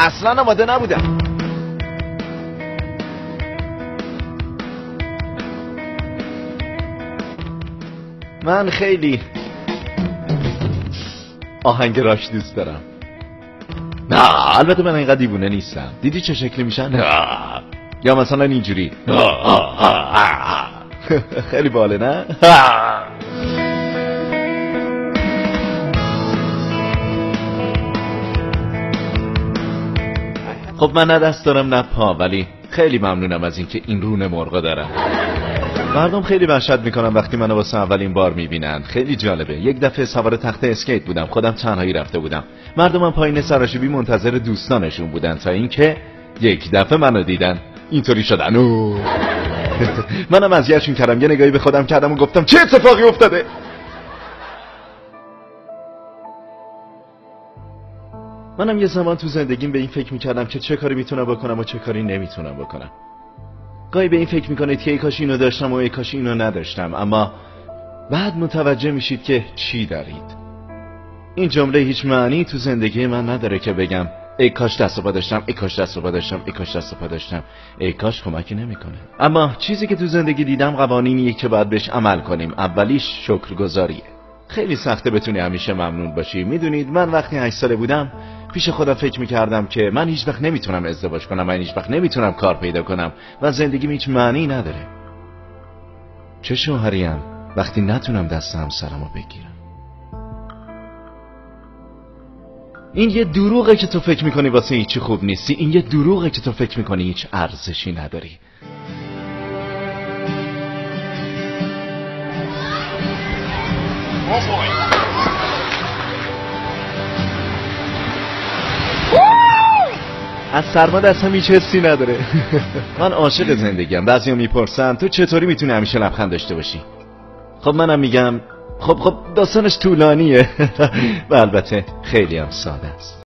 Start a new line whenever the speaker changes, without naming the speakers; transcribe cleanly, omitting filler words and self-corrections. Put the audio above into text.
اصلا آماده نبودم. من خیلی آهنگ راک دوست دارم. نه البته من اینقدر دیوونه نیستم. دیدی چه شکلی میشن؟ یا مثلا اینجوری. خیلی باله نه؟ خب من نه دست دارم نه پا، ولی خیلی ممنونم از اینکه این رون مرغا دارم. مردم خیلی وحشت میکنن وقتی منو واسه اولین بار میبینن. خیلی جالبه. یک دفعه سوار تخت اسکیت بودم، خودم تنهایی رفته بودم. مردم پایین سراشیبی منتظر دوستانشون بودن تا اینکه یک دفعه منو دیدن اینطوری شدن. منم اذیتشون کردم، یه نگاهی به خودم کردم و گفتم چه اتفاقی افتاده؟ منم یه زمان تو زندگیم به این فکر میکردم که چه کاری میتونم بکنم و چه کاری نمیتونم بکنم. گاهی به این فکر میکنید که ای کاش اینو داشتم و ای کاش اینو نداشتم، اما بعد متوجه میشید که چی دارید. این جمله هیچ معنی تو زندگی من نداره که بگم ای کاش دست و پا داشتم، ای کاش دست و پا داشتم، ای کاش دست و پا داشتم. ای کاش کمکی نمیکنه. اما چیزی که تو زندگی دیدم قوانینیه که باید بهش عمل کنیم. اولیش شکرگزاریه. خیلی سخته بتونی همیشه ممنون باشی. میدونید من وقتی 8 ساله بودم پیش خودم فکر میکردم که من هیچ وقت نمیتونم ازدواج کنم، من هیچ وقت نمیتونم کار پیدا کنم و زندگیم هیچ معنی نداره. چه شوهریم وقتی نتونم دست همسرمو بگیرم؟ این یه دروغه که تو فکر میکنی واسه هیچی خوب نیستی. این یه دروغه که تو فکر میکنی هیچ ارزشی نداری. از سرما دستم هیچ حسی نداره. من عاشق زندگیم. بعضیا میپرسن تو چطوری میتونی همیشه لبخند داشته باشی؟ خب منم میگم خب داستانش طولانیه و البته خیلی هم ساده است.